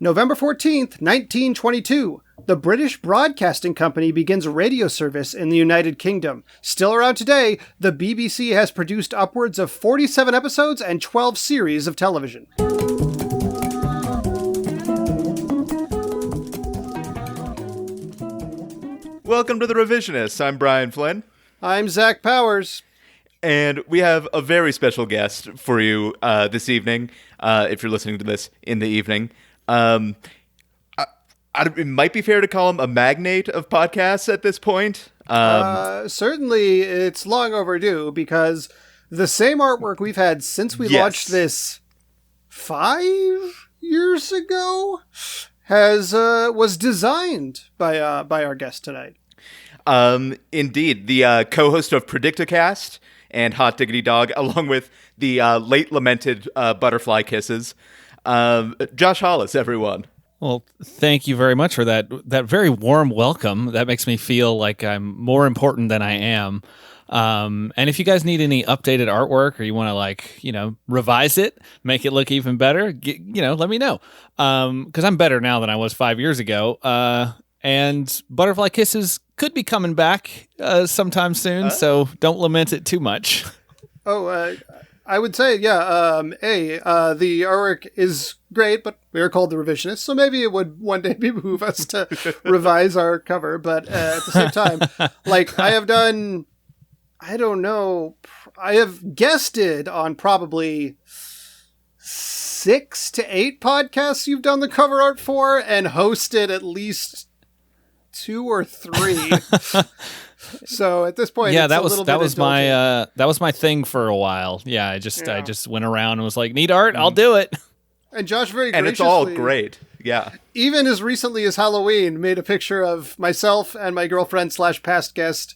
November 14th, 1922. The British Broadcasting Company begins radio service in the United Kingdom. Still around today, the BBC has produced upwards of 47 episodes and 12 series of television. Welcome to The Revisionists. I'm Brian Flynn. I'm Zach Powers. And we have a very special guest for you this evening, if you're listening to this in the evening. It might be fair to call him a magnate of podcasts at this point. Certainly, it's long overdue because the same artwork we've had since we launched this 5 years ago was designed by our guest tonight. Indeed, the co-host of Predicticast and Hot Diggity Dog, along with the late lamented Butterfly Kisses. Josh Hollis, everyone. Well, thank you very much for that very warm welcome. That makes me feel like I'm more important than I am. And if you guys need any updated artwork or you want to revise it, make it look even better, let me know. Because I'm better now than I was 5 years ago. And Butterfly Kisses could be coming back sometime soon, so don't lament it too much. I would say, the artwork is great, but we are called the Revisionists, so maybe it would one day behoove us to revise our cover. But at the same time, I have guested on probably 6 to 8 podcasts you've done the cover art for, and hosted at least 2 or 3. So at this point, that was my thing for a while. Yeah, I just went around and was like, need art, I'll do it. And Josh very graciously, and it's all great. Yeah. Even as recently as Halloween, made a picture of myself and my girlfriend / past guest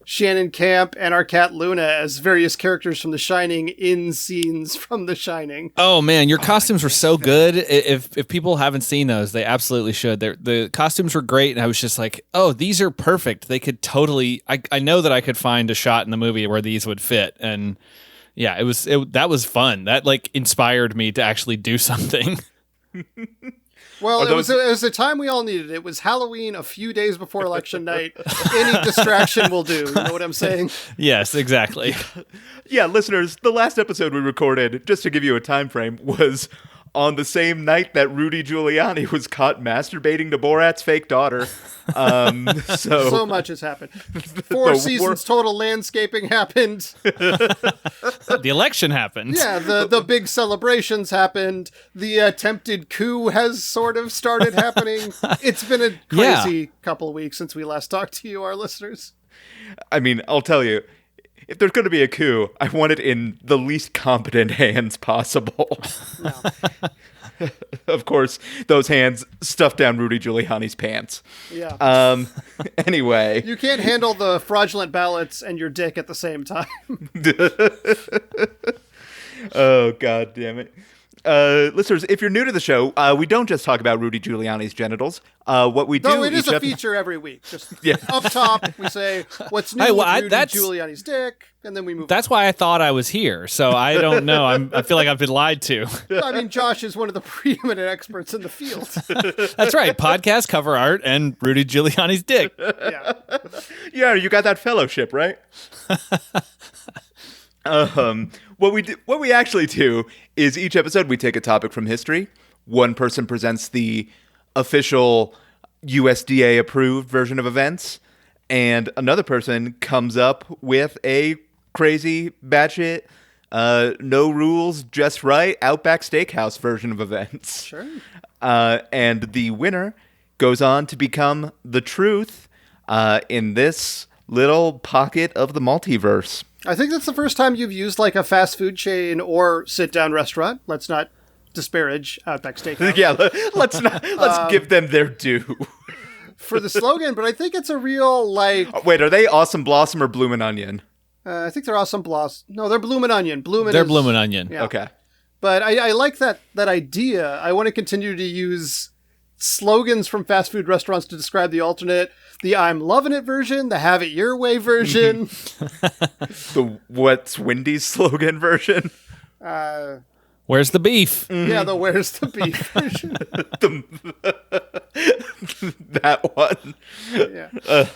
Shannon Camp and our cat Luna as various characters from The Shining in scenes from The Shining. Oh man, your costumes were so good. If people haven't seen those, they absolutely should. The costumes were great, and I was just like, oh, these are perfect. They could totally. I know that I could find a shot in the movie where these would fit, and yeah, that was fun. That inspired me to actually do something. Well, it was a time we all needed. It was Halloween a few days before election night. Any distraction will do. You know what I'm saying? Yes, exactly. Yeah, listeners, the last episode we recorded, just to give you a time frame, was on the same night that Rudy Giuliani was caught masturbating to Borat's fake daughter. So much has happened. 4 seasons total landscaping happened. The election happened. Yeah, the big celebrations happened. The attempted coup has sort of started happening. It's been a crazy couple of weeks since we last talked to you, our listeners. I mean, I'll tell you, if there's going to be a coup, I want it in the least competent hands possible. No. Of course, those hands stuffed down Rudy Giuliani's pants. Yeah. Anyway. You can't handle the fraudulent ballots and your dick at the same time. Oh, God damn it. Listeners, if you're new to the show, we don't just talk about Rudy Giuliani's genitals. What we do... No, it is a feature every week. Just up top, we say, what's new with Rudy Giuliani's dick, and then we move on. That's why I thought I was here, so I don't know. I feel like I've been lied to. I mean, Josh is one of the preeminent experts in the field. That's right. Podcast, cover art, and Rudy Giuliani's dick. Yeah. Yeah, you got that fellowship, right? What we actually do is each episode we take a topic from history. One person presents the official USDA approved version of events, and another person comes up with a crazy, batshit, no rules, just right, Outback Steakhouse version of events. Sure. And the winner goes on to become the truth in this little pocket of the multiverse. I think that's the first time you've used a fast food chain or sit-down restaurant. Let's not disparage Outback Steakhouse. Yeah, let's give them their due. For the slogan, but I think it's a real, Wait, are they Awesome Blossom or Bloomin' Onion? I think they're Awesome Blossom. No, they're Bloomin' Onion. They're Bloomin' Onion. Yeah. Okay. But I like that idea. I want to continue to use slogans from fast food restaurants to describe the alternate. The I'm loving it version, the have it your way version. The what's Wendy's slogan version. Where's the beef? Yeah, the where's the beef version. That one. Yeah.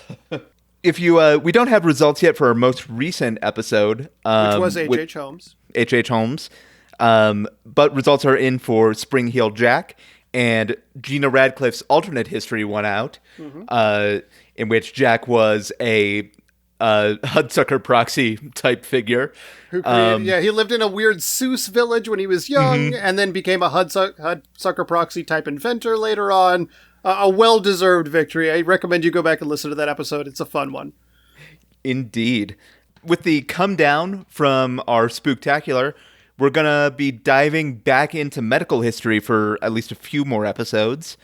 If you, we don't have results yet for our most recent episode, Which was H.H. with Holmes. H.H. Holmes, but results are in for Spring Heel Jack, and Gina Radcliffe's alternate history won out, in which Jack was a Hudsucker Proxy type figure. Who created, he lived in a weird Seuss village when he was young, and then became a Hudsucker Proxy type inventor later on. A well-deserved victory. I recommend you go back and listen to that episode. It's a fun one. Indeed. With the come down from our Spooktacular, we're going to be diving back into medical history for at least a few more episodes.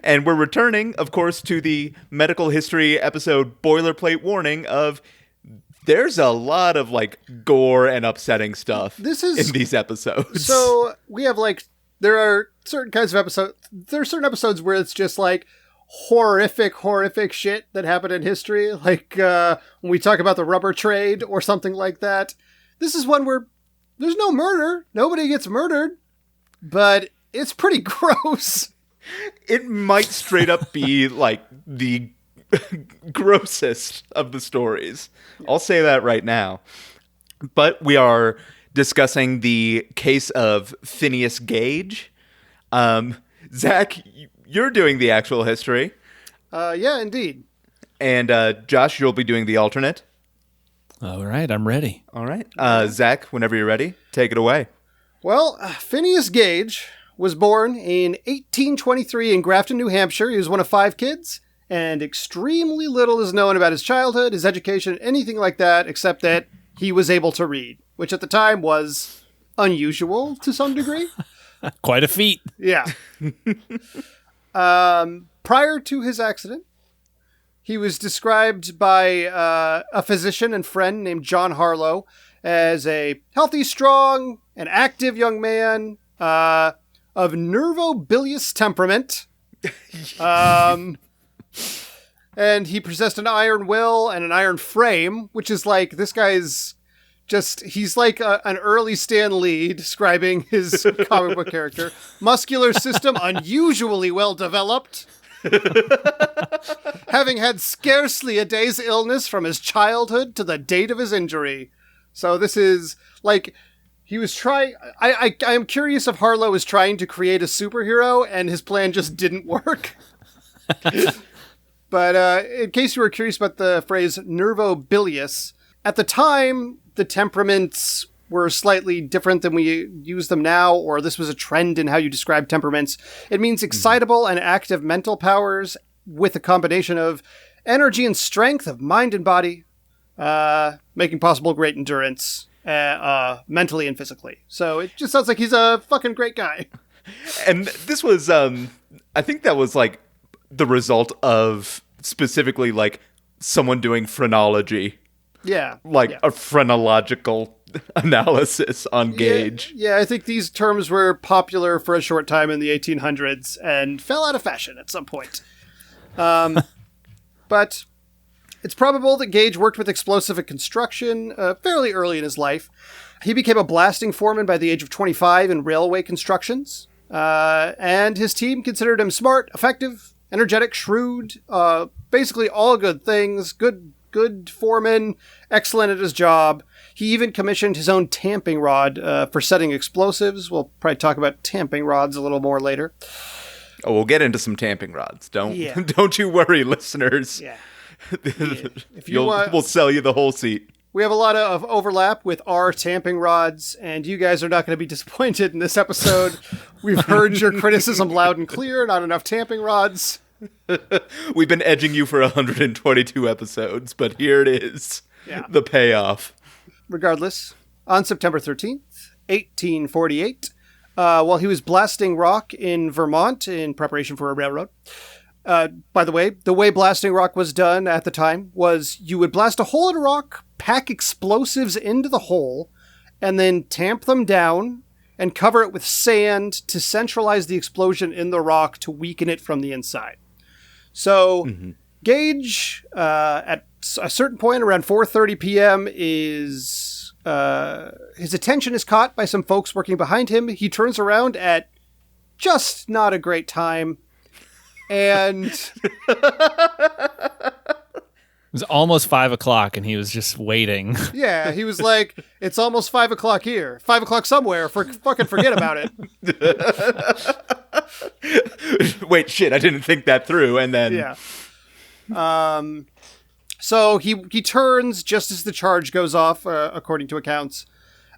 And we're returning, of course, to the medical history episode boilerplate warning of there's a lot of gore and upsetting stuff in these episodes. So we have there are certain kinds of episodes. There are certain episodes where it's just horrific shit that happened in history. When we talk about the rubber trade or something like that. This is one where there's no murder. Nobody gets murdered. But it's pretty gross. It might straight up be the grossest of the stories. I'll say that right now. But we are discussing the case of Phineas Gage. Zach, you're doing the actual history. Yeah, indeed. And Josh, you'll be doing the alternate. All right, I'm ready. All right. Zach, whenever you're ready, take it away. Well, Phineas Gage was born in 1823 in Grafton, New Hampshire. He was one of 5 kids, and extremely little is known about his childhood, his education, anything like that, except that he was able to read, which at the time was unusual to some degree. Quite a feat. Yeah. Prior to his accident, he was described by a physician and friend named John Harlow as a healthy, strong, and active young man of nervobilious temperament. And he possessed an iron will and an iron frame, which is this guy's he's like an early Stan Lee describing his comic book character. Muscular system unusually well developed. Having had scarcely a day's illness from his childhood to the date of his injury. So this is he was trying. I am curious if Harlow is trying to create a superhero and his plan just didn't work. But in case you were curious about the phrase nervobilious, at the time, the temperaments were slightly different than we use them now, or this was a trend in how you describe temperaments. It means excitable and active mental powers with a combination of energy and strength of mind and body, making possible great endurance, mentally and physically. So it just sounds like he's a fucking great guy. And this was, I think that was the result of specifically someone doing phrenology. Yeah. A phrenological analysis on Gage. Yeah, I think these terms were popular for a short time in the 1800s and fell out of fashion at some point. But it's probable that Gage worked with explosive and construction fairly early in his life. He became a blasting foreman by the age of 25 in railway constructions. And his team considered him smart, effective, energetic, shrewd, basically all good things, good foreman, excellent at his job. He even commissioned his own tamping rod for setting explosives. We'll probably talk about tamping rods a little more later. Oh, we'll get into some tamping rods. Don't you worry, listeners. Yeah. If we'll sell you the whole seat. We have a lot of overlap with our tamping rods, and you guys are not going to be disappointed in this episode. We've heard your criticism loud and clear, not enough tamping rods. We've been edging you for 122 episodes, but here it is. Yeah. The payoff. Regardless, on September 13th, 1848, while he was blasting rock in Vermont in preparation for a railroad. By the way blasting rock was done at the time was you would blast a hole in a rock, pack explosives into the hole, and then tamp them down and cover it with sand to centralize the explosion in the rock to weaken it from the inside. So Gage, at a certain point around 4:30 p.m., is his attention is caught by some folks working behind him. He turns around at just not a great time. And it was almost 5 o'clock and he was just waiting. Yeah, he was like, it's almost 5 o'clock here. 5 o'clock somewhere. Fucking forget about it. Wait, shit, I didn't think that through. And then... Yeah. So he turns just as the charge goes off, according to accounts.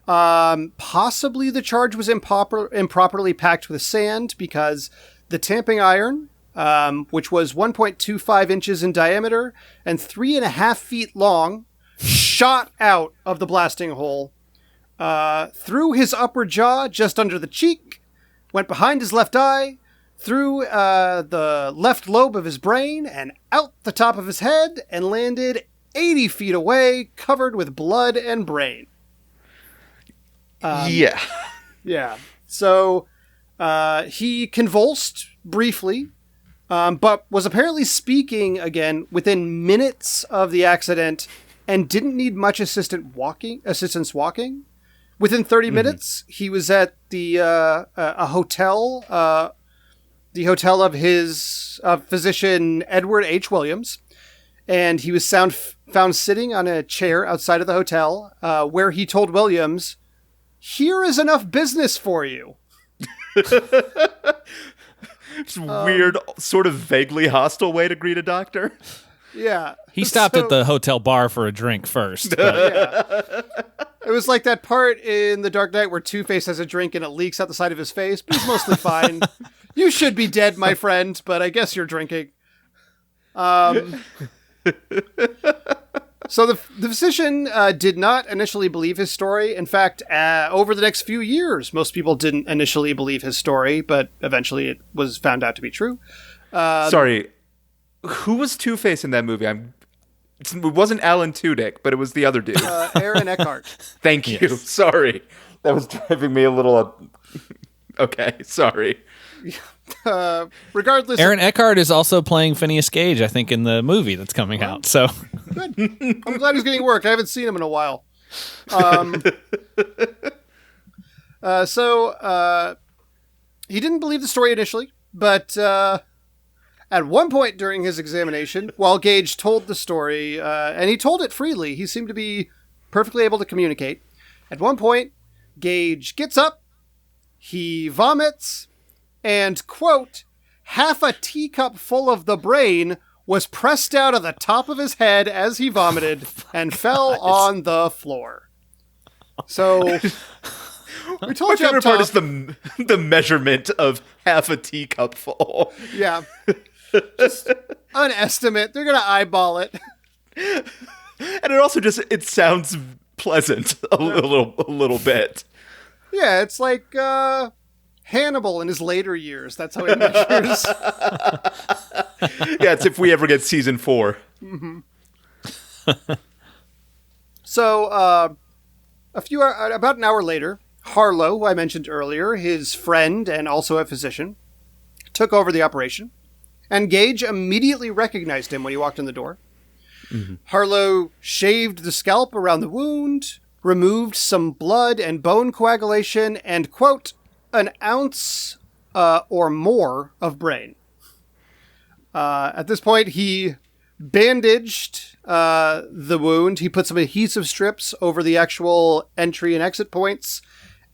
Possibly the charge was improperly packed with sand because the tamping iron, which was 1.25 inches in diameter and 3.5 feet long, shot out of the blasting hole, through his upper jaw just under the cheek, went behind his left eye, through the left lobe of his brain, and out the top of his head, and landed 80 feet away, covered with blood and brain. Yeah. Yeah. So he convulsed briefly, but was apparently speaking again within minutes of the accident and didn't need much assistance walking. Within 30 minutes, he was at the a hotel, the hotel of his physician, Edward H. Williams, and he was found sitting on a chair outside of the hotel, where he told Williams, "Here is enough business for you." It's a weird, sort of vaguely hostile way to greet a doctor. Yeah. He stopped at the hotel bar for a drink first. Yeah. It was like that part in The Dark Knight where Two-Face has a drink and it leaks out the side of his face, but he's mostly fine. You should be dead, my friend, but I guess you're drinking. So the physician did not initially believe his story. In fact, over the next few years, most people didn't initially believe his story, but eventually it was found out to be true. Sorry, who was Two-Face in that movie? It wasn't Alan Tudyk, but it was the other dude. Aaron Eckhart. Thank you. Yes. Sorry. That was driving me a little... Okay, sorry. Regardless... Aaron Eckhart is also playing Phineas Gage, I think, in the movie that's coming out. So good. I'm glad he's getting work. I haven't seen him in a while. So he didn't believe the story initially, but... at one point during his examination, while Gage told the story, and he told it freely, he seemed to be perfectly able to communicate. At one point, Gage gets up, he vomits, and, quote, half a teacup full of the brain was pressed out of the top of his head as he vomited and fell on the floor. So... We told you my favorite part is the measurement of half a teacup full. Yeah. Just an estimate. They're going to eyeball it. And it also it sounds pleasant a little bit. Yeah, it's like Hannibal in his later years. That's how he measures. Yeah, it's if we ever get season 4. Mm-hmm. So, about an hour later, Harlow, who I mentioned earlier, his friend and also a physician, took over the operation, and Gage immediately recognized him when he walked in the door. Mm-hmm. Harlow shaved the scalp around the wound, removed some blood and bone coagulation, and, quote, an ounce or more of brain. At this point, he bandaged the wound. He put some adhesive strips over the actual entry and exit points,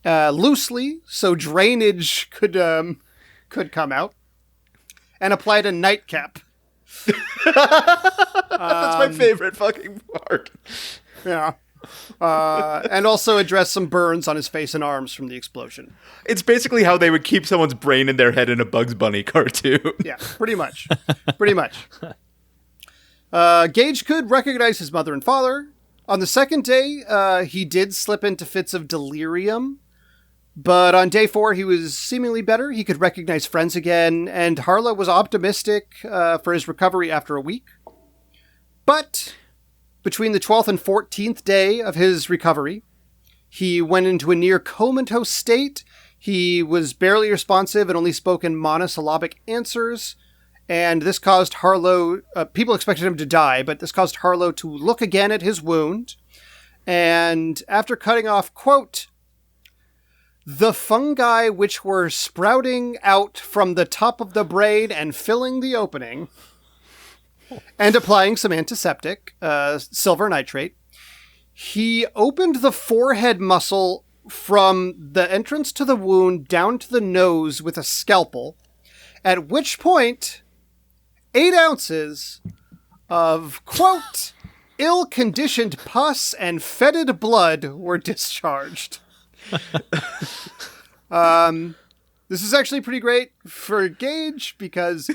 loosely, so drainage could come out, and applied a nightcap. That's my favorite fucking part. Yeah. And also addressed some burns on his face and arms from the explosion. It's basically how they would keep someone's brain in their head in a Bugs Bunny cartoon. Yeah, pretty much. Pretty much. Gage could recognize his mother and father. On the second day, he did slip into fits of delirium. But on day 4, he was seemingly better. He could recognize friends again, and Harlow was optimistic for his recovery after a week. But between the 12th and 14th day of his recovery, he went into a near comatose state. He was barely responsive and only spoke in monosyllabic answers. And this caused Harlow... people expected him to die, but this caused Harlow to look again at his wound And after cutting off, quote, the fungi which were sprouting out from the top of the brain and filling the opening, and applying some antiseptic, silver nitrate, he opened the forehead muscle from the entrance to the wound down to the nose with a scalpel, at which point 8 ounces of, quote, ill-conditioned pus and fetid blood were discharged. This is actually pretty great for Gage because...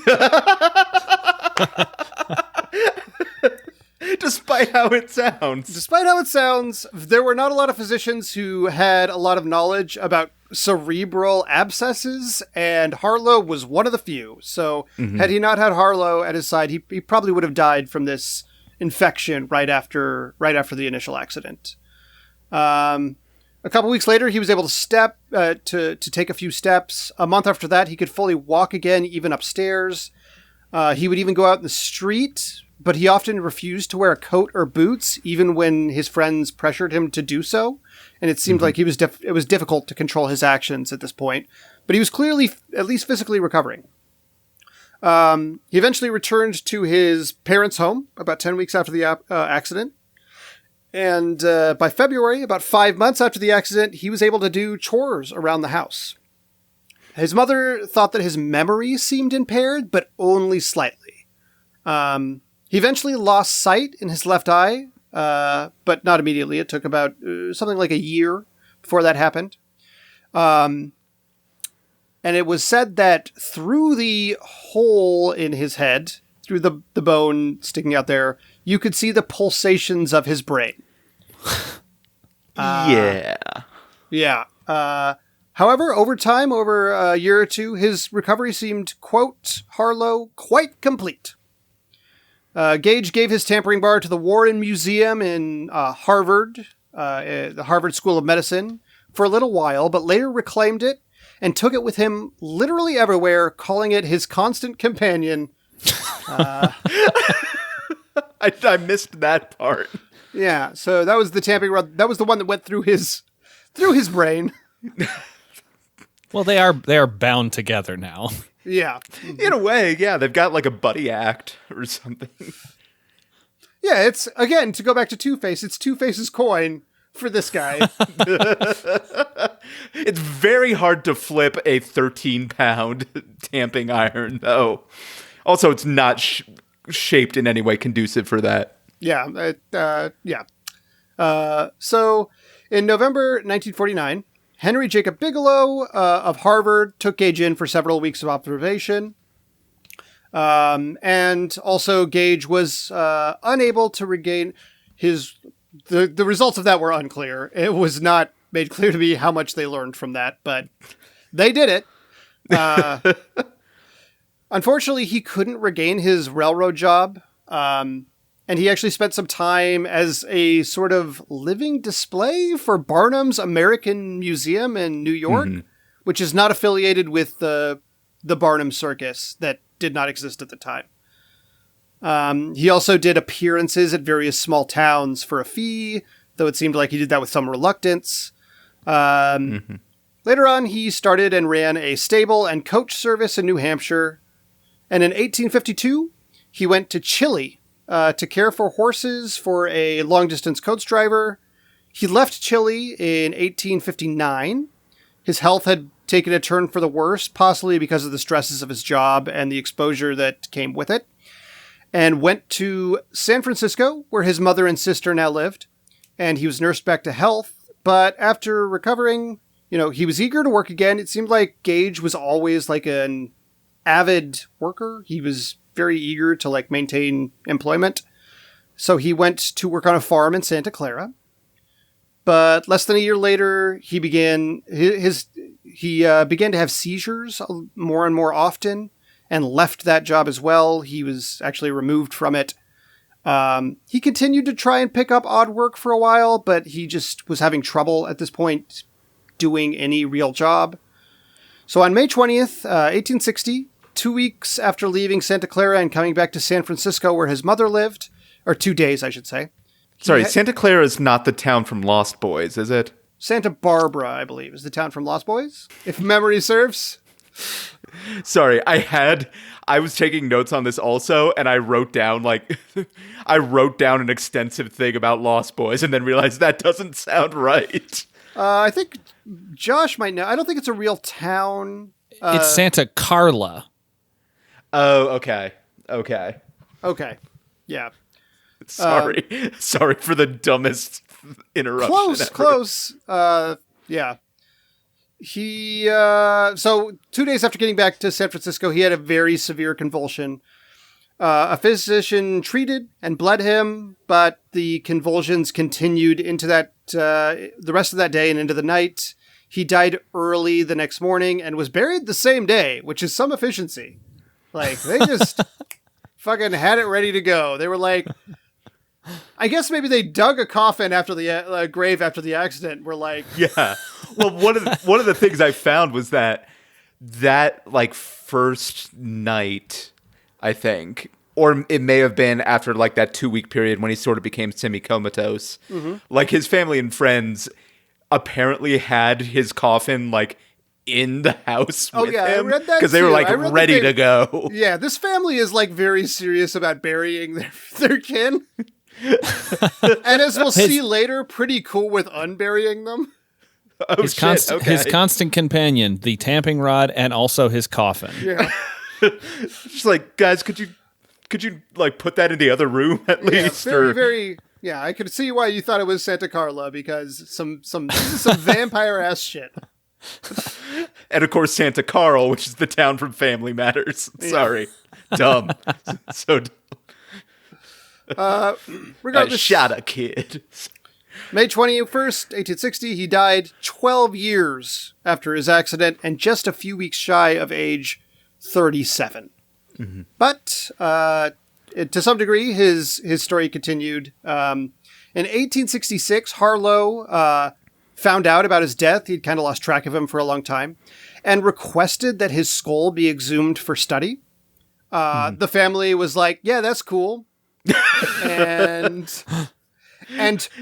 Despite how it sounds, there were not a lot of physicians who had a lot of knowledge about cerebral abscesses, and Harlow was one of the few. So had he not had Harlow at his side, he probably would have died from this infection right after the initial accident. A couple weeks later, he was able to take a few steps. A month after that, he could fully walk again, even upstairs. He would even go out in the street, but he often refused to wear a coat or boots, even when his friends pressured him to do so. And it seemed like it was difficult to control his actions at this point. But he was clearly, at least physically, recovering. He eventually returned to his parents' home about 10 weeks after the accident. And by February, about 5 months after the accident, he was able to do chores around the house. His mother thought that his memory seemed impaired, but only slightly. He eventually lost sight in his left eye, but not immediately. It took about something like a year before that happened. And it was said that through the hole in his head, through the bone sticking out there, you could see the pulsations of his brain. Yeah. However, over time, over a year or two, his recovery seemed, quote, Harlow, quite complete. Gage gave his tampering bar to the Warren Museum in Harvard, the Harvard School of Medicine, for a little while, but later reclaimed it and took it with him literally everywhere, calling it his constant companion. I missed that part. Yeah, so that was the tampering rod. That was the one that went through his brain. Well, they are bound together now. Yeah. In a way, yeah, they've got like a buddy act or something. Yeah, it's, again, to go back to Two-Face, it's Two-Face's coin for this guy. It's very hard to flip a 13-pound tamping iron, though. Also, it's not shaped in any way conducive for that. Yeah. So, in November 1949, Henry Jacob Bigelow of Harvard took Gage in for several weeks of observation. And also Gage was unable to regain the results of that were unclear. It was not made clear to me how much they learned from that, but they did it. Unfortunately, he couldn't regain his railroad job. And he actually spent some time as a sort of living display for Barnum's American Museum in New York, which is not affiliated with the Barnum Circus that did not exist at the time. He also did appearances at various small towns for a fee, though it seemed like he did that with some reluctance. Later on, he started and ran a stable and coach service in New Hampshire. And in 1852, he went to Chile to care for horses for a long-distance coach driver. He left Chile in 1859. His health had taken a turn for the worse, possibly because of the stresses of his job and the exposure that came with it, and went to San Francisco, where his mother and sister now lived, and he was nursed back to health. But after recovering, he was eager to work again. It seemed like Gage was always like an avid worker. He was very eager to maintain employment. So he went to work on a farm in Santa Clara. But less than a year later, he began to have seizures more and more often and left that job as well. He was actually removed from it. He continued to try and pick up odd work for a while, but he just was having trouble at this point doing any real job. So on May 20th, 1860, 2 weeks after leaving Santa Clara and coming back to San Francisco where his mother lived, or 2 days, I should say, Sorry, Santa Clara is not the town from Lost Boys, is it? Santa Barbara, I believe, is the town from Lost Boys, if memory serves. Sorry, I was taking notes on this also, and I wrote down an extensive thing about Lost Boys, and then realized that doesn't sound right. I think Josh might know. I don't think it's a real town. It's Santa Carla. Oh, okay. Okay. Yeah. Sorry for the dumbest interruption. Close. Yeah. So 2 days after getting back to San Francisco, he had a very severe convulsion. A physician treated and bled him, but the convulsions continued into the rest of that day and into the night. He died early the next morning and was buried the same day, which is some efficiency. Like, they just fucking had it ready to go. They were like, I guess maybe they dug a coffin after the grave after the accident. We're like, yeah. Well, one of the things I found was that like first night, I think, or it may have been after like that 2-week period when he sort of became semi-comatose. Mm-hmm. Like his family and friends apparently had his coffin like in the house with him because they were like ready to go. Yeah, this family is like very serious about burying their kin. And as we'll see later, pretty cool with unburying them. Oh, his constant companion, the tamping rod, and also his coffin. Yeah. Just like, guys, could you like put that in the other room at least? Very. Yeah, I could see why you thought it was Santa Carla, because some vampire ass shit. And of course, Santa Carl, which is the town from Family Matters. Sorry, dumb. So dumb. Regardless, I shot a kid. May 21st, 1860, he died 12 years after his accident and just a few weeks shy of age 37. Mm-hmm. But to some degree, his story continued. In 1866, Harlow found out about his death. He'd kind of lost track of him for a long time, and requested that his skull be exhumed for study. The family was like, yeah, that's cool. And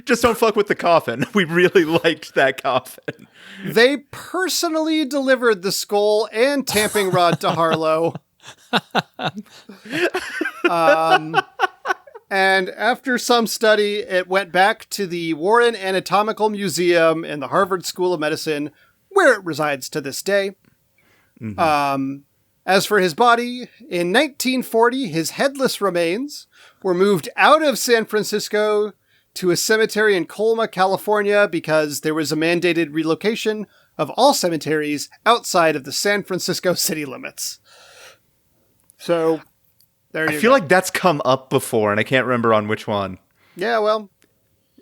just don't fuck with the coffin. We really liked that coffin. They personally delivered the skull and tamping rod to Harlow. And after some study, it went back to the Warren Anatomical Museum in the Harvard School of Medicine, where it resides to this day. Mm-hmm. As for his body, in 1940, his headless remains were moved out of San Francisco to a cemetery in Colma, California, because there was a mandated relocation of all cemeteries outside of the San Francisco city limits. So, there you go. I feel like that's come up before, and I can't remember on which one. Yeah, well.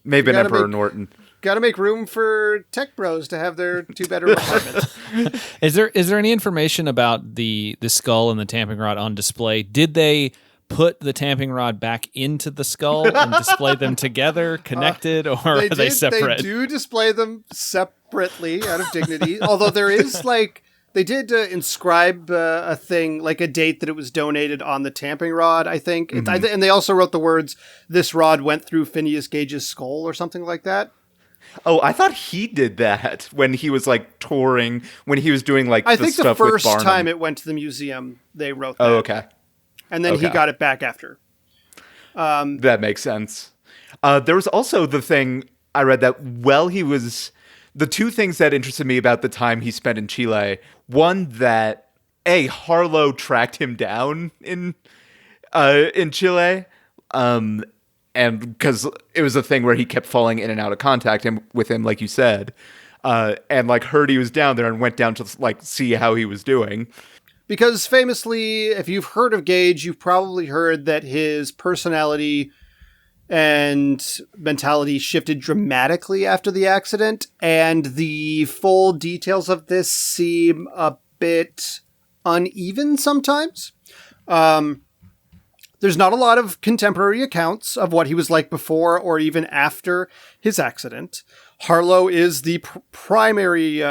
Maybe Emperor Norton. Got to make room for tech bros to have their 2-bedroom apartment. Is there any information about the skull and the tamping rod on display? Did they put the tamping rod back into the skull and display them together, connected, or are they separate? They do display them separately out of dignity, although there is like, they did inscribe a thing, like a date that it was donated on the tamping rod, I think. Mm-hmm. And they also wrote the words, "This rod went through Phineas Gage's skull," or something like that. Oh, I thought he did that when he was like touring, when he was doing like I think stuff the with first time it went to the museum, they wrote that. Oh, okay. And then he got it back after. That makes sense. There was also the thing I read that the two things that interested me about the time he spent in Chile. One, that Harlow tracked him down in Chile, and because it was a thing where he kept falling in and out of contact with him, like you said, and like heard he was down there and went down to like see how he was doing. Because famously, if you've heard of Gage, you've probably heard that his personality and mentality shifted dramatically after the accident, and the full details of this seem a bit uneven sometimes. There's not a lot of contemporary accounts of what he was like before or even after his accident. Harlow is the primary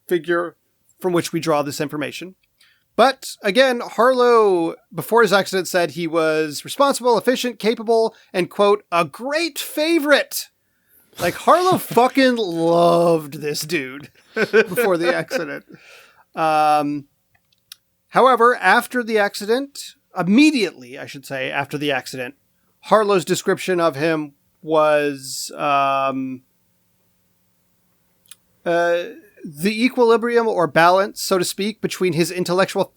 figure from which we draw this information. But again, Harlow, before his accident, said he was responsible, efficient, capable, and, quote, a great favorite. Like, Harlow fucking loved this dude before the accident. However, after the accident, immediately, I should say, after the accident, Harlow's description of him was the equilibrium or balance, so to speak, between his intellectual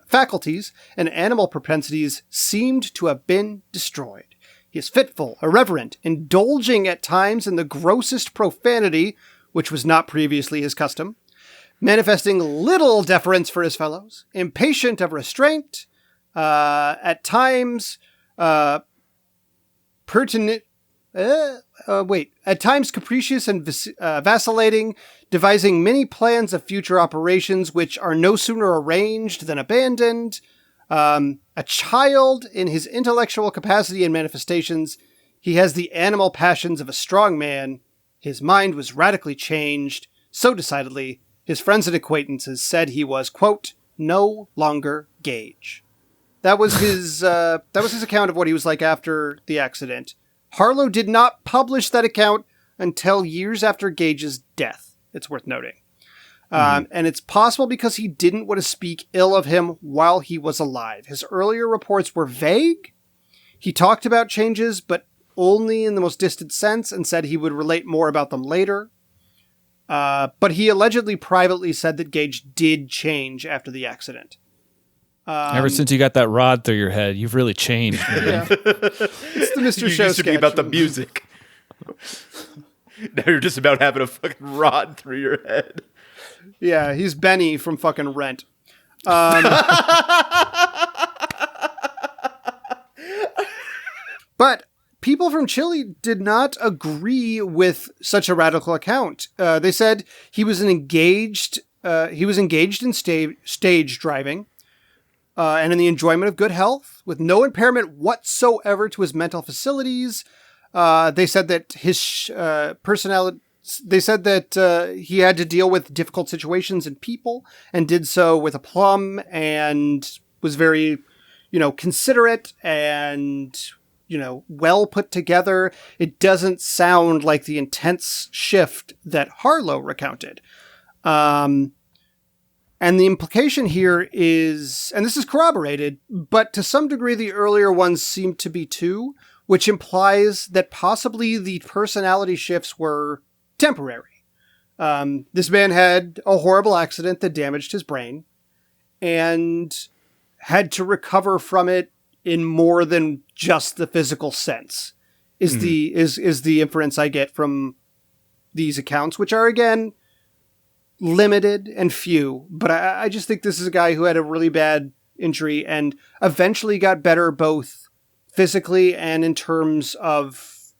faculties and animal propensities seemed to have been destroyed. He is fitful, irreverent, indulging at times in the grossest profanity, which was not previously his custom, manifesting little deference for his fellows, impatient of restraint, at times at times capricious and vacillating, devising many plans of future operations which are no sooner arranged than abandoned. A child in his intellectual capacity and manifestations, he has the animal passions of a strong man. His mind was radically changed, so decidedly, his friends and acquaintances said he was, quote, no longer Gage. That was his account of what he was like after the accident. Harlow did not publish that account until years after Gage's death, it's worth noting. And it's possible because he didn't want to speak ill of him while he was alive. His earlier reports were vague. He talked about changes, but only in the most distant sense, and said he would relate more about them later. But he allegedly privately said that Gage did change after the accident. Ever since you got that rod through your head, you've really changed. Yeah. It's the Mr. You Show used to sketch. be about the music. Now you're just about having a fucking rod through your head. Yeah, he's Benny from fucking Rent. But people from Chile did not agree with such a radical account. They said he was engaged in stage driving. And in the enjoyment of good health, with no impairment whatsoever to his mental facilities. They said that his personality. They said that he had to deal with difficult situations and people, and did so with aplomb, and was very, considerate and, well put together. It doesn't sound like the intense shift that Harlow recounted. And the implication here is, and this is corroborated, but to some degree the earlier ones seem to be too, which implies that possibly the personality shifts were temporary. This man had a horrible accident that damaged his brain and had to recover from it in more than just the physical sense, is the inference I get from these accounts, which are, again, limited and few, but I just think this is a guy who had a really bad injury and eventually got better both physically and in terms of,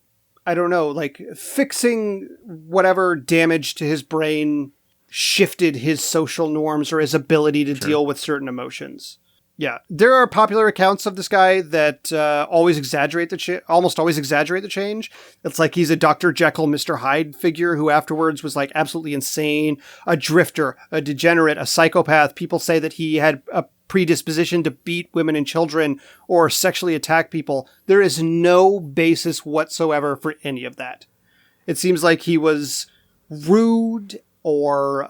I don't know, like fixing whatever damage to his brain shifted his social norms or his ability to deal with certain emotions. Yeah, there are popular accounts of this guy that almost always exaggerate the change. It's like he's a Dr. Jekyll, Mr. Hyde figure who afterwards was like absolutely insane, a drifter, a degenerate, a psychopath. People say that he had a predisposition to beat women and children or sexually attack people. There is no basis whatsoever for any of that. It seems like he was rude or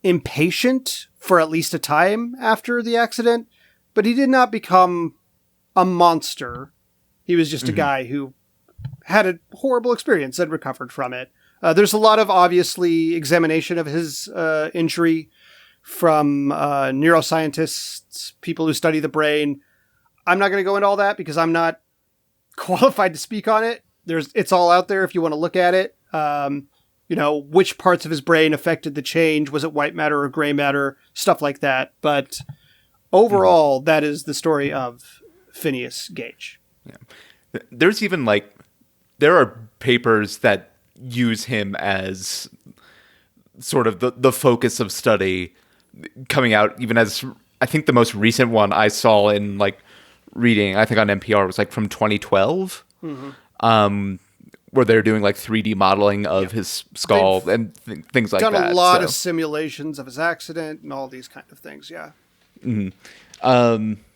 impatient for at least a time after the accident, but he did not become a monster. He was just a guy who had a horrible experience and recovered from it. There's a lot of, obviously, examination of his injury from neuroscientists, people who study the brain. I'm not going to go into all that because I'm not qualified to speak on it. It's all out there if you want to look at it. Which parts of his brain affected the change? Was it white matter or gray matter? Stuff like that. But overall, that is the story of Phineas Gage. Yeah. There's even there are papers that use him as sort of the focus of study coming out, even as I think the most recent one I saw in reading, I think on NPR was from 2012. where they're doing like 3D modeling of his skull and things like that. Done a lot of simulations of his accident and all these kind of things. Yeah.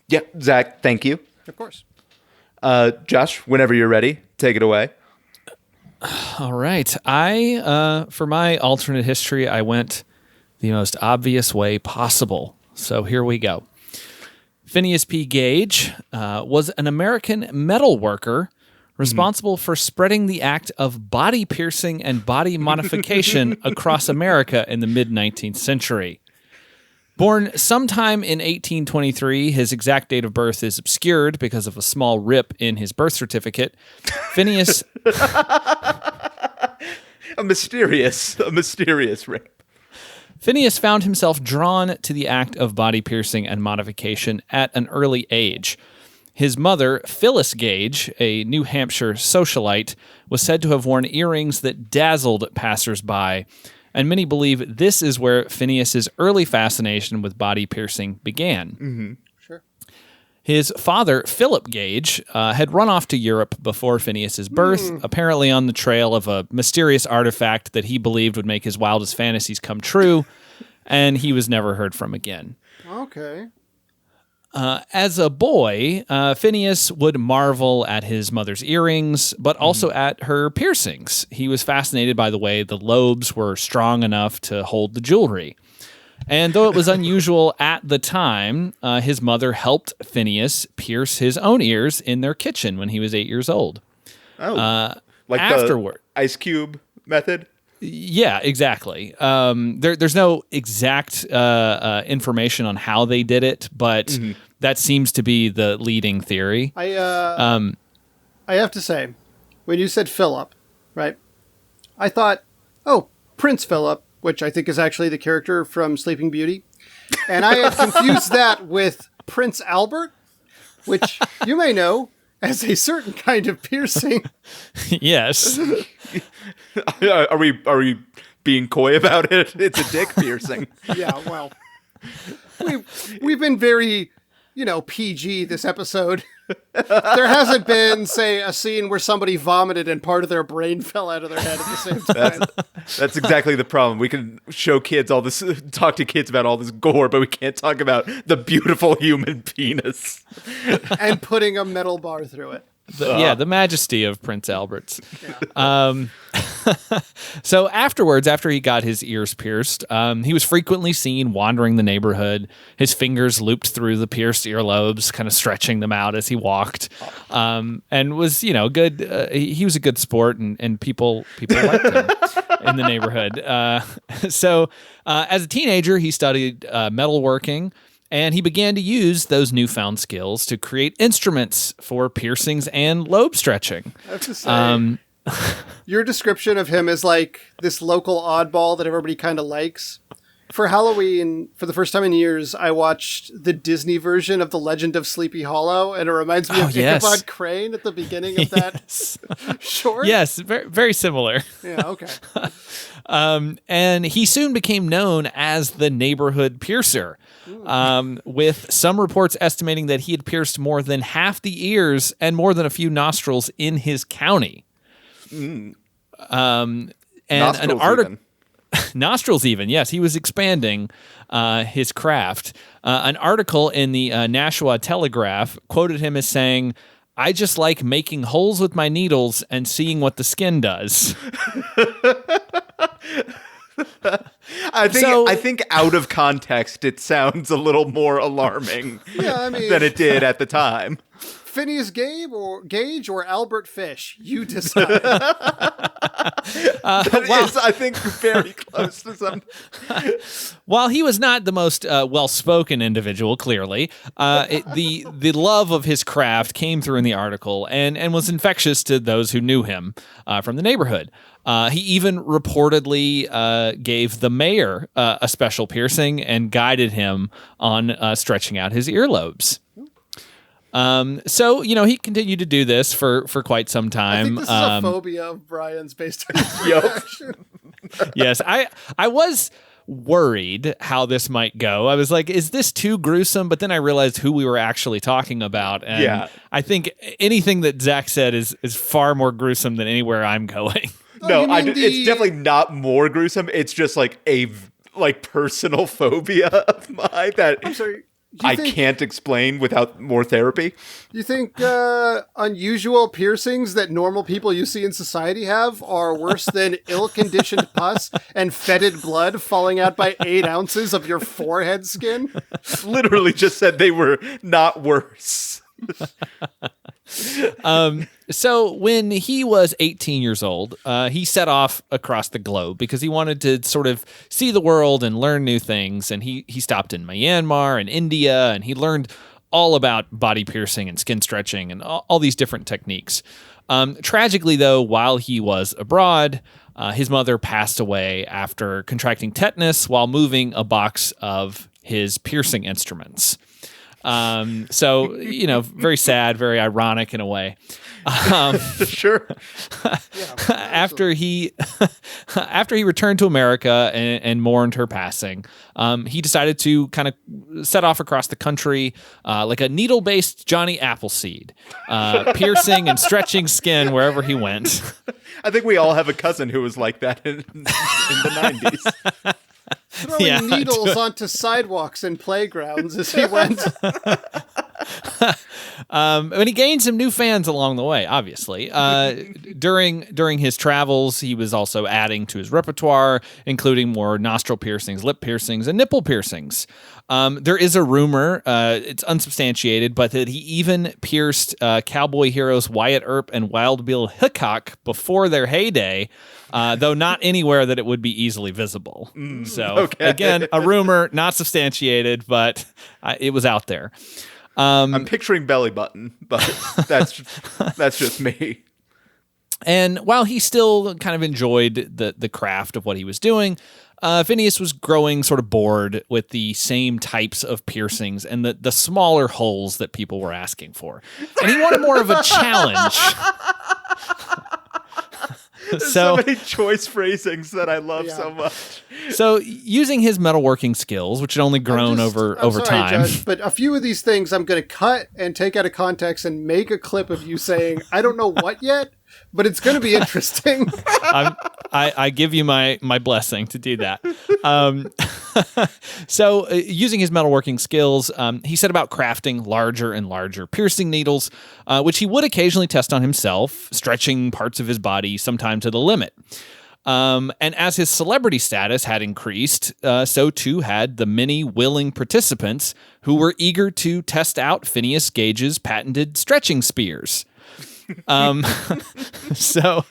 Yeah, Zach, thank you. Of course. Josh, whenever you're ready, take it away. All right. For my alternate history, I went the most obvious way possible. So here we go. Phineas P. Gage was an American metal worker responsible for spreading the act of body piercing and body modification across America in the mid-19th century. Born sometime in 1823, his exact date of birth is obscured because of a small rip in his birth certificate. Phineas... a mysterious rip. Phineas found himself drawn to the act of body piercing and modification at an early age. His mother, Phyllis Gage, a New Hampshire socialite, was said to have worn earrings that dazzled passersby, and many believe this is where Phineas's early fascination with body piercing began. Mm-hmm. Sure. His father, Philip Gage, had run off to Europe before Phineas's birth, apparently on the trail of a mysterious artifact that he believed would make his wildest fantasies come true, and he was never heard from again. Okay. As a boy, Phineas would marvel at his mother's earrings, but also at her piercings. He was fascinated by the way the lobes were strong enough to hold the jewelry. And though it was unusual at the time, his mother helped Phineas pierce his own ears in their kitchen when he was 8 years old. Oh, like afterward, the ice cube method? Yeah, exactly. There's no exact information on how they did it, but that seems to be the leading theory. I have to say, when you said Philip, right, I thought, oh, Prince Philip, which I think is actually the character from Sleeping Beauty. And I had confused that with Prince Albert, which you may know as a certain kind of piercing. Yes. Are we being coy about it? It's a dick piercing. Yeah, well, we've been very, PG this episode. There hasn't been, say, a scene where somebody vomited and part of their brain fell out of their head at the same time. That's exactly the problem. We can show kids all this, talk to kids about all this gore, but we can't talk about the beautiful human penis. And putting a metal bar through it. The majesty of Prince Albert's. Yeah. So afterwards, after he got his ears pierced, he was frequently seen wandering the neighborhood, his fingers looped through the pierced earlobes, kind of stretching them out as he walked, and was, good. He was a good sport, and people liked him in the neighborhood. So as a teenager, he studied metalworking. And he began to use those newfound skills to create instruments for piercings and lobe stretching. I have to say, your description of him as like this local oddball that everybody kind of likes. For Halloween, for the first time in years, I watched the Disney version of The Legend of Sleepy Hollow, and it reminds me of Ichabod Crane at the beginning of that short. Yes, very, very similar. Yeah, okay. And he soon became known as the neighborhood piercer, with some reports estimating that he had pierced more than half the ears and more than a few nostrils in his county. And nostrils an article. Nostrils even, yes. He was expanding his craft. An article in the Nashua Telegraph quoted him as saying, "I just like making holes with my needles and seeing what the skin does." I think out of context, it sounds a little more alarming than it did at the time. Phineas Gage or Albert Fish, you decide. Is, I think, very close to some. While he was not the most well-spoken individual, clearly, the love of his craft came through in the article and was infectious to those who knew him from the neighborhood. He even reportedly gave the mayor a special piercing and guided him on stretching out his earlobes. So, he continued to do this for quite some time. I think this is a phobia of Brian's based on his reaction. Yes, I was worried how this might go. I was like, is this too gruesome? But then I realized who we were actually talking about. And I think anything that Zach said is far more gruesome than anywhere I'm going. No, it's definitely not more gruesome. It's just like a personal phobia of mine that I'm sorry, I can't explain without more therapy. You think unusual piercings that normal people you see in society have are worse than ill-conditioned pus and fetid blood falling out by 8 ounces of your forehead skin? Literally just said they were not worse. So when he was 18 years old, he set off across the globe because he wanted to sort of see the world and learn new things. And he stopped in Myanmar and India, and he learned all about body piercing and skin stretching and all these different techniques. Tragically, though, while he was abroad, his mother passed away after contracting tetanus while moving a box of his piercing instruments. So, very sad, very ironic in a way. Sure. After he returned to America and mourned her passing, he decided to kind of set off across the country like a needle-based Johnny Appleseed, piercing and stretching skin wherever he went. I think we all have a cousin who was like that in the 90s. Throwing needles onto sidewalks and playgrounds as he went. And he gained some new fans along the way, obviously. During his travels, he was also adding to his repertoire, including more nostril piercings, lip piercings, and nipple piercings. There is a rumor, it's unsubstantiated, but that he even pierced cowboy heroes Wyatt Earp and Wild Bill Hickok before their heyday, though not anywhere that it would be easily visible. Again, a rumor, not substantiated, but it was out there. I'm picturing belly button, but that's just me. And while he still kind of enjoyed the craft of what he was doing, Phineas was growing sort of bored with the same types of piercings and the smaller holes that people were asking for. And he wanted more of a challenge. So many choice phrasings that I love so much. So using his metalworking skills, which had only grown over time. Judge, but a few of these things I'm going to cut and take out of context and make a clip of you saying, I don't know what yet, but it's going to be interesting. I give you my blessing to do that. So using his metalworking skills, he set about crafting larger and larger piercing needles, which he would occasionally test on himself, stretching parts of his body sometime to the limit. And as his celebrity status had increased, so too had the many willing participants who were eager to test out Phineas Gage's patented stretching spears. So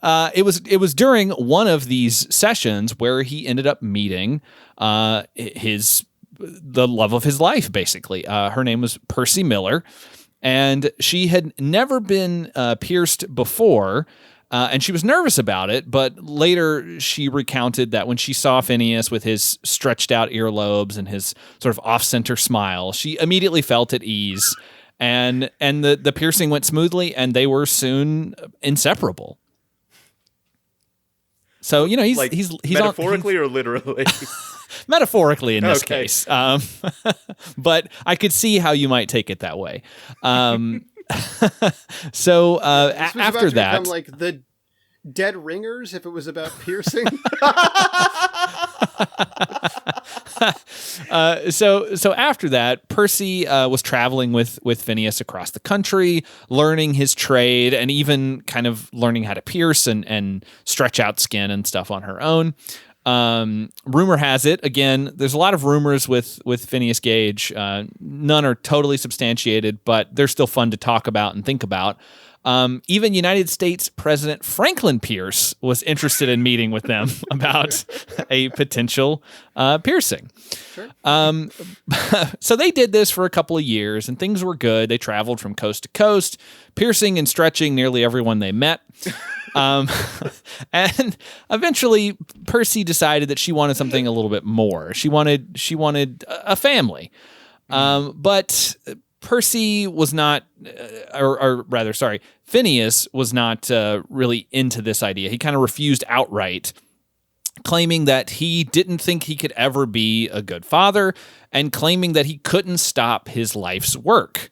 it was during one of these sessions where he ended up meeting the love of his life, basically. Her name was Percy Miller, and she had never been pierced before. And she was nervous about it, but later she recounted that when she saw Phineas with his stretched out earlobes and his sort of off-center smile, she immediately felt at ease. And the piercing went smoothly, and they were soon inseparable. So he's metaphorically or literally. Metaphorically in this case, but I could see how you might take it that way. So after that, become like the Dead Ringers if it was about piercing. So after that, Percy was traveling with Phineas across the country, learning his trade, and even kind of learning how to pierce and stretch out skin and stuff on her own. Rumor has it, again, there's a lot of rumors with Phineas Gage. None are totally substantiated, but they're still fun to talk about and think about. Even United States President Franklin Pierce was interested in meeting with them about a potential piercing. Sure. So they did this for a couple of years, and things were good. They traveled from coast to coast, piercing and stretching nearly everyone they met. And eventually Percy decided that she wanted something a little bit more. She wanted a family. But Percy was not, Phineas was not really into this idea. He kind of refused outright, claiming that he didn't think he could ever be a good father and claiming that he couldn't stop his life's work.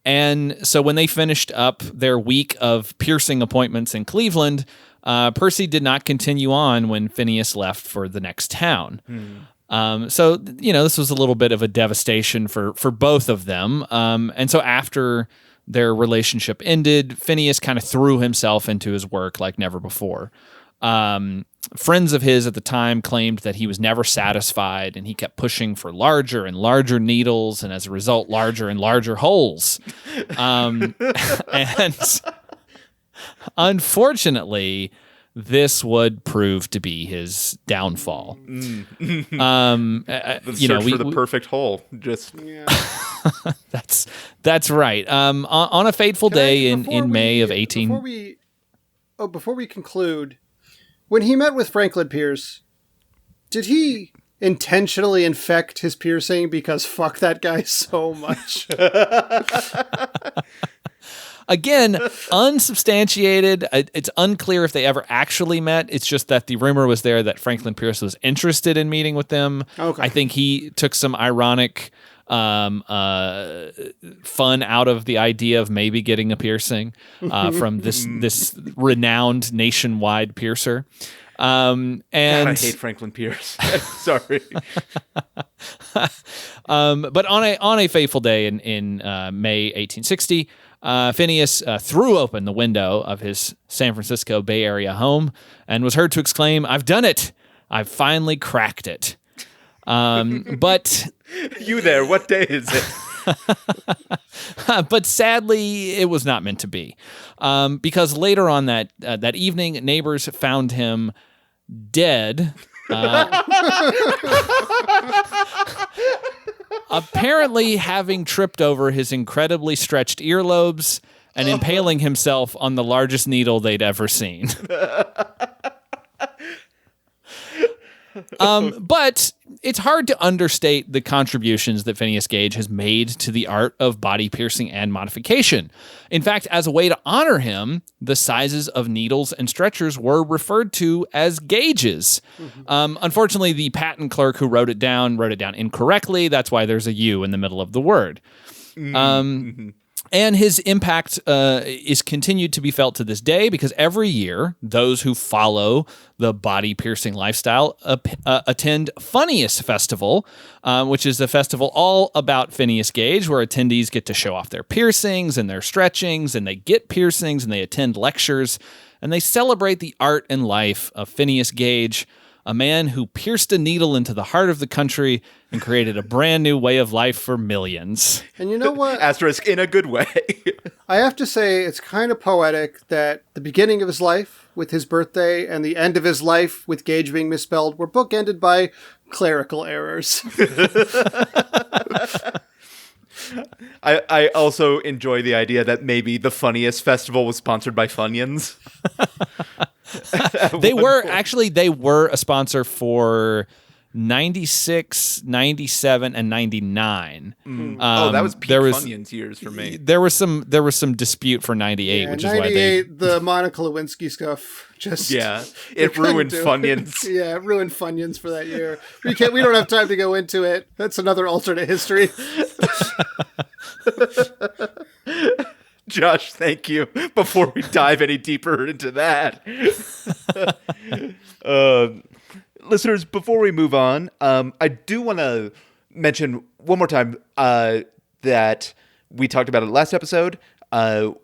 And so when they finished up their week of piercing appointments in Cleveland, Percy did not continue on when Phineas left for the next town. So, this was a little bit of a devastation for both of them. And so after their relationship ended, Phineas kind of threw himself into his work like never before. Friends of his at the time claimed that he was never satisfied and he kept pushing for larger and larger needles and as a result, larger and larger holes. And unfortunately, this would prove to be his downfall. The search for the perfect hole. That's right. On a fateful day in May of 18... Before we conclude, when he met with Franklin Pierce, did he intentionally infect his piercing because fuck that guy so much? Again, unsubstantiated. It's unclear if they ever actually met. It's just that the rumor was there that Franklin Pierce was interested in meeting with them. Okay. I think he took some ironic fun out of the idea of maybe getting a piercing from this renowned nationwide piercer. And God, I hate Franklin Pierce. Sorry. But on a fateful day in May 1860, Phineas threw open the window of his San Francisco Bay Area home and was heard to exclaim, "I've done it! I've finally cracked it." But you there? What day is it? But sadly, it was not meant to be, because later on that evening, neighbors found him dead. Apparently having tripped over his incredibly stretched earlobes and impaling himself on the largest needle they'd ever seen. But it's hard to understate the contributions that Phineas Gage has made to the art of body piercing and modification. In fact, as a way to honor him, the sizes of needles and stretchers were referred to as gauges. Unfortunately, the patent clerk who wrote it down incorrectly. That's why there's a U in the middle of the word. And his impact is continued to be felt to this day because every year, those who follow the body piercing lifestyle attend Funniest Festival, which is a festival all about Phineas Gage, where attendees get to show off their piercings and their stretchings, and they get piercings and they attend lectures, and they celebrate the art and life of Phineas Gage, a man who pierced a needle into the heart of the country and created a brand new way of life for millions. And you know what? Asterisk in a good way. I have to say, it's kind of poetic that the beginning of his life with his birthday and the end of his life with Gage being misspelled were bookended by clerical errors. I also enjoy the idea that maybe the Funniest Festival was sponsored by Funyuns. They were a sponsor for 96, 97, and 99. That was peak Funyuns years for me. There was some dispute for 98, which is why 98, the Monica Lewinsky stuff it ruined Funyuns. Yeah, it ruined Funyuns for that year. We don't have time to go into it. That's another alternate history. Josh, thank you. Before we dive any deeper into that, listeners, before we move on, I do want to mention one more time that we talked about it last episode.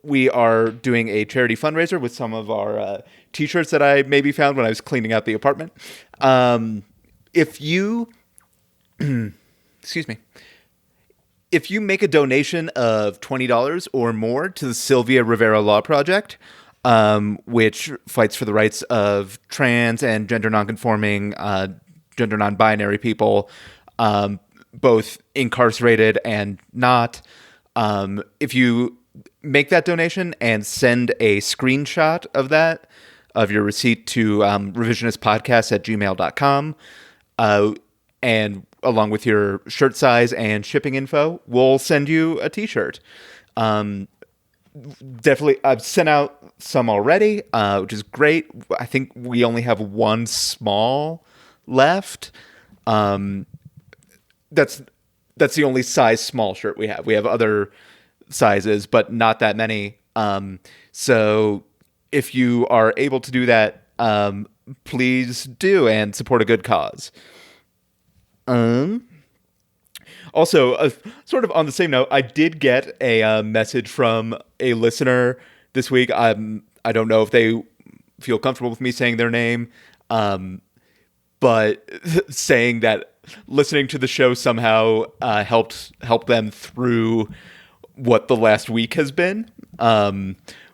We are doing a charity fundraiser with some of our t-shirts that I maybe found when I was cleaning out the apartment. If you, excuse me. If you make a donation of $20 or more to the Sylvia Rivera Law Project, which fights for the rights of trans and gender nonconforming, gender non-binary people, both incarcerated and not, if you make that donation and send a screenshot of that, of your receipt to revisionistpodcast@gmail.com, and along with your shirt size and shipping info, we'll send you a t-shirt. definitely, I've sent out some already, which is great. I think we only have one small left. That's the only size small shirt we have. We have other sizes, but not that many. So if you are able to do that, please do and support a good cause. Also, sort of on the same note, I did get a message from a listener this week. I don't know if they feel comfortable with me saying their name, but saying that listening to the show somehow helped them through what the last week has been,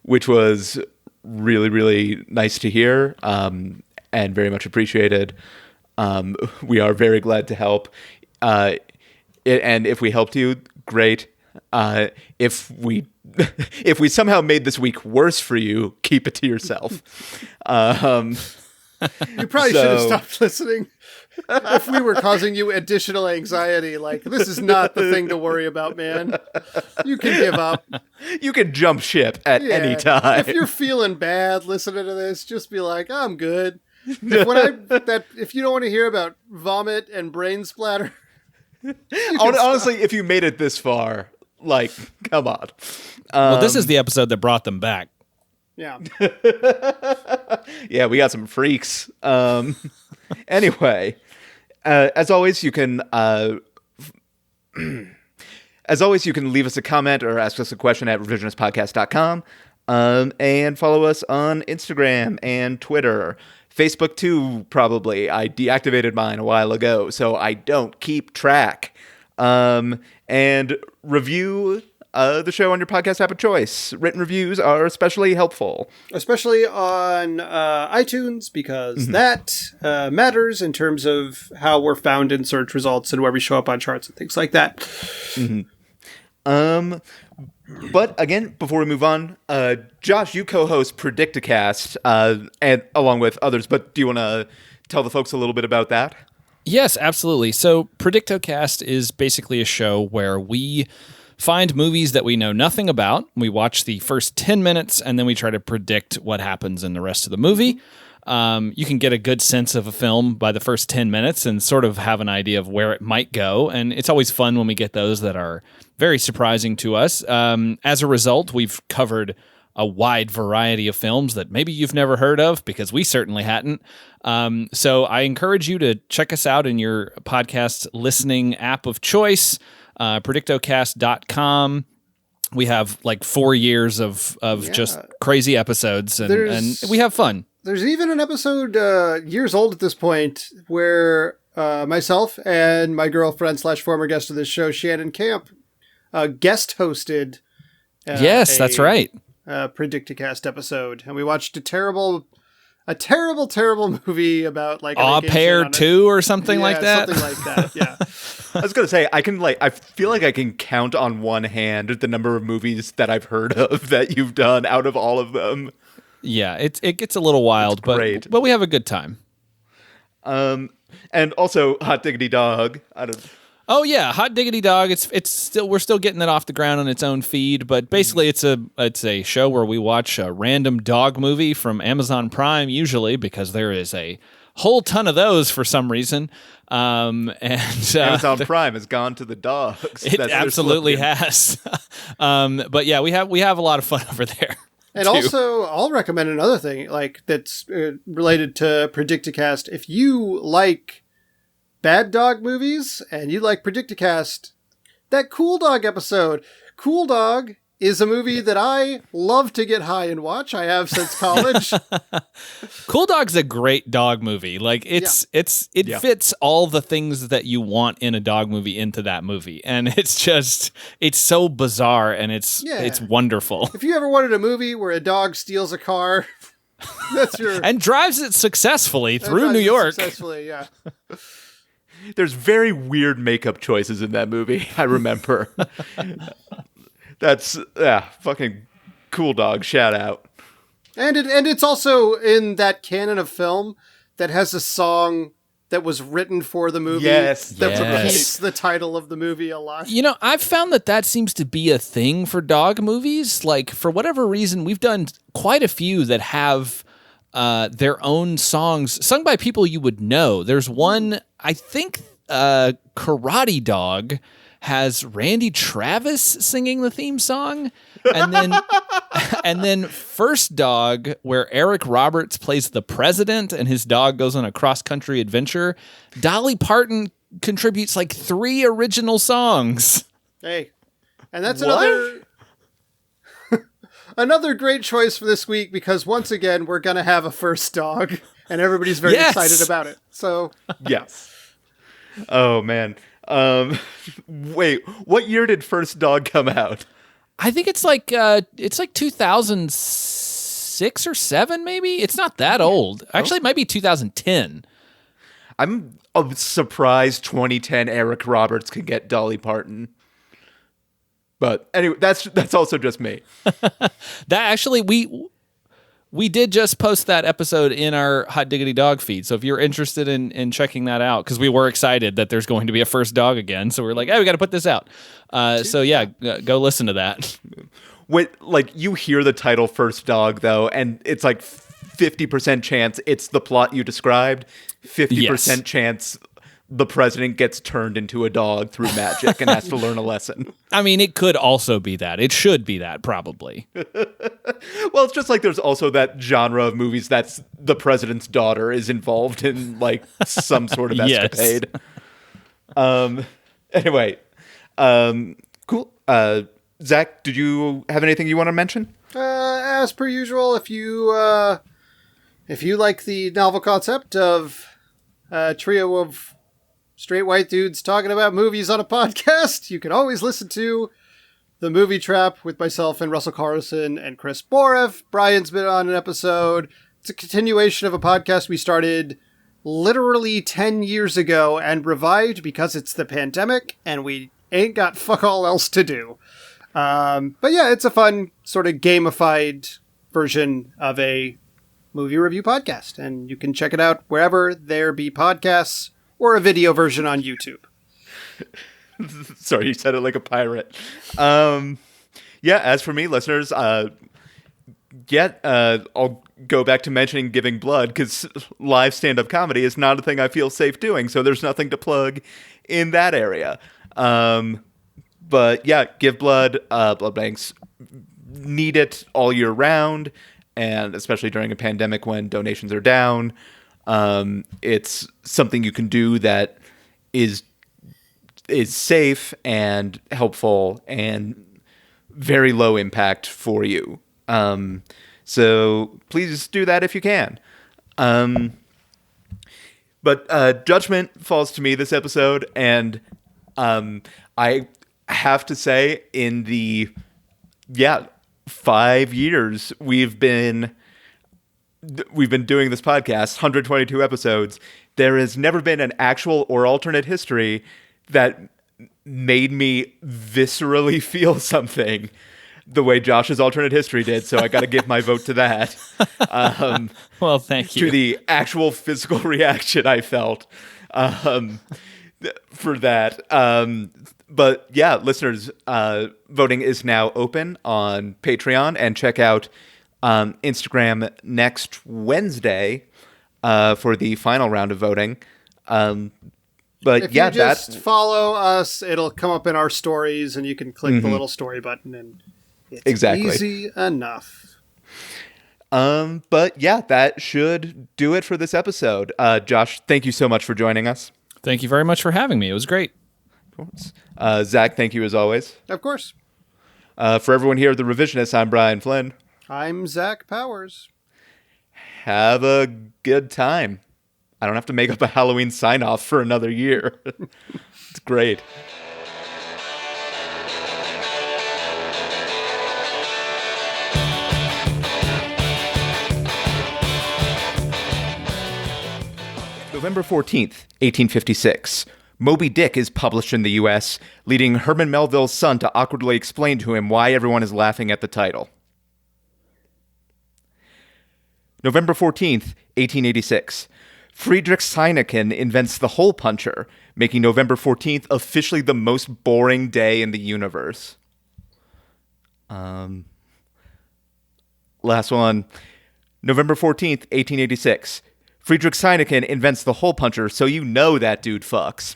which was really, really nice to hear, and very much appreciated. We are very glad to help. And if we helped you, great. If we somehow made this week worse for you, keep it to yourself. You probably should have stopped listening. If we were causing you additional anxiety, like, this is not the thing to worry about, man. You can give up. You can jump ship at any time. If you're feeling bad listening to this, just be like, I'm good. If you don't want to hear about vomit and brain splatter, honestly, if you made it this far, like, come on. Well, this is the episode that brought them back. Yeah. Yeah, we got some freaks. Anyway, as always, you can leave us a comment or ask us a question at revisionistpodcast.com, and follow us on Instagram and Twitter. Facebook too, probably. I deactivated mine a while ago, so I don't keep track. And review the show on your podcast app of choice. Written reviews are especially helpful. Especially on iTunes, because that matters in terms of how we're found in search results and where we show up on charts and things like that. Mm-hmm. But again, before we move on, Josh, you co-host Predicticast, and along with others, but do you want to tell the folks a little bit about that? Yes, absolutely. So Predictocast is basically a show where we find movies that we know nothing about. We watch the first 10 minutes, and then we try to predict what happens in the rest of the movie. You can get a good sense of a film by the first 10 minutes and sort of have an idea of where it might go. And it's always fun when we get those that are very surprising to us. As a result, we've covered a wide variety of films that maybe you've never heard of, because we certainly hadn't. So I encourage you to check us out in your podcast listening app of choice, predictocast.com. We have like 4 years of just crazy episodes, and we have fun. There's even an episode years old at this point where myself and my girlfriend / former guest of this show, Shannon Camp, guest hosted. Yes, that's right. Predicticast episode, and we watched a terrible movie about like Au Pair 2 or something like that. Something like that. Yeah. I was gonna say, I feel like I can count on one hand the number of movies that I've heard of that you've done out of all of them. Yeah, it gets a little wild, but we have a good time. And also Hot Diggity Dog. Oh yeah, Hot Diggity Dog. It's still, we're still getting it off the ground on its own feed, but basically it's a show where we watch a random dog movie from Amazon Prime, usually, because there is a whole ton of those for some reason. And Amazon Prime has gone to the dogs. It absolutely has. But yeah, we have a lot of fun over there. And also, I'll recommend another thing like that's related to Predicticast. If you like bad dog movies and you like Predicticast, that Cool Dog episode. Cool Dog is a movie that I love to get high and watch. I have since college. Cool Dog's a great dog movie. Like it fits all the things that you want in a dog movie into that movie. And it's so bizarre and it's wonderful. If you ever wanted a movie where a dog steals a car, that's your and drives it successfully through New York. Successfully, yeah. There's very weird makeup choices in that movie, I remember. That's fucking Cool Dog, shout out. And it's also in that canon of film that has a song that was written for the movie. Yes, that yes. repeats the title of the movie a lot. You know, I've found that seems to be a thing for dog movies. Like, for whatever reason, we've done quite a few that have their own songs sung by people you would know. There's one, I think, Karate Dog has Randy Travis singing the theme song, and then First Dog, where Eric Roberts plays the president and his dog goes on a cross-country adventure. Dolly Parton contributes like 3 original songs. Hey, and that's What? another great choice for this week, because once again we're gonna have a first dog, and everybody's very Yes! excited about it. So Yes. Oh, man. Wait, what year did First Dog come out? I think it's like 2006 or 7, maybe. It's not that old. Actually, it might be 2010. I'm surprised 2010 Eric Roberts could get Dolly Parton. But anyway, that's also just me. That actually, we did just post that episode in our Hot Diggity Dog feed. So if you're interested in checking that out, because we were excited that there's going to be a first dog again. So we're like, hey, we got to put this out. So yeah, go listen to that. Wait, like, you hear the title First Dog, though, and it's like 50% chance it's the plot you described, 50% chance the president gets turned into a dog through magic and has to learn a lesson. I mean, it could also be that. It should be that, probably. Well, it's just like there's also that genre of movies that's the president's daughter is involved in, like, some sort of Yes. escapade. Anyway, cool. Zach, did you have anything you want to mention? as per usual, if you like the novel concept of a trio of straight white dudes talking about movies on a podcast, you can always listen to The Movie Trap with myself and Russell Carlson and Chris Borev. Brian's been on an episode. It's a continuation of a podcast we started literally 10 years ago and revived because it's the pandemic and we ain't got fuck all else to do. But yeah, it's a fun sort of gamified version of a movie review podcast, and you can check it out wherever there be podcasts or a video version on YouTube. Sorry, you said it like a pirate. Yeah, as for me, listeners, I'll go back to mentioning Giving Blood, because live stand-up comedy is not a thing I feel safe doing, so there's nothing to plug in that area. But yeah, Give Blood. Blood banks need it all year round, and especially during a pandemic when donations are down. It's something you can do that is safe and helpful and very low impact for you. So please do that if you can. But judgment falls to me this episode, and I have to say, in the 5 years we've been doing this podcast, 122 episodes, there has never been an actual or alternate history that made me viscerally feel something the way Josh's alternate history did, so I got to give my vote to that. Well, thank you. To the actual physical reaction I felt for that. But yeah, listeners, voting is now open on Patreon, and check out Instagram next Wednesday for the final round of voting. But if yeah, you just follow us, it'll come up in our stories, and you can click the little story button, and it's easy enough. But yeah, that should do it for this episode. Josh, thank you so much for joining us. Thank you very much for having me. It was great. Of course. Zach, thank you as always. Of course. For everyone here at The Revisionists, I'm Brian Flynn. I'm Zach Powers. Have a good time. I don't have to make up a Halloween sign-off for another year. It's great. November 14th, 1856. Moby Dick is published in the U.S., leading Herman Melville's son to awkwardly explain to him why everyone is laughing at the title. November 14th, 1886. Friedrich Sinekin invents the hole puncher, making November 14th officially the most boring day in the universe. Last one. November 14th, 1886. Friedrich Sinekin invents the hole puncher, so you know that dude fucks.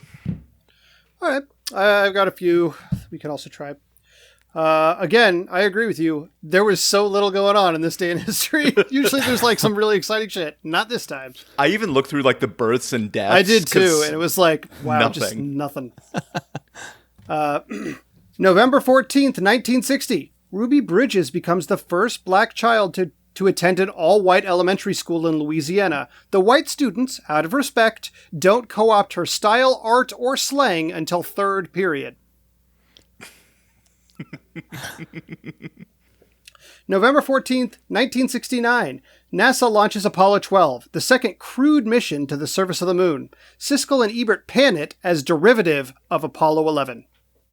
All right. I've got a few we can also try. Again, I agree with you. There was so little going on in this day in history. Usually there's like some really exciting shit. Not this time. I even looked through like the births and deaths. I did too, and it was like, wow, just nothing. November 14th, 1960. Ruby Bridges becomes the first black child to attend an all-white elementary school in Louisiana. The white students, out of respect, don't co-opt her style, art, or slang until third period. November 14th, 1969. NASA launches Apollo 12, the second crewed mission to the surface of the moon. Siskel and Ebert pan it as derivative of Apollo 11.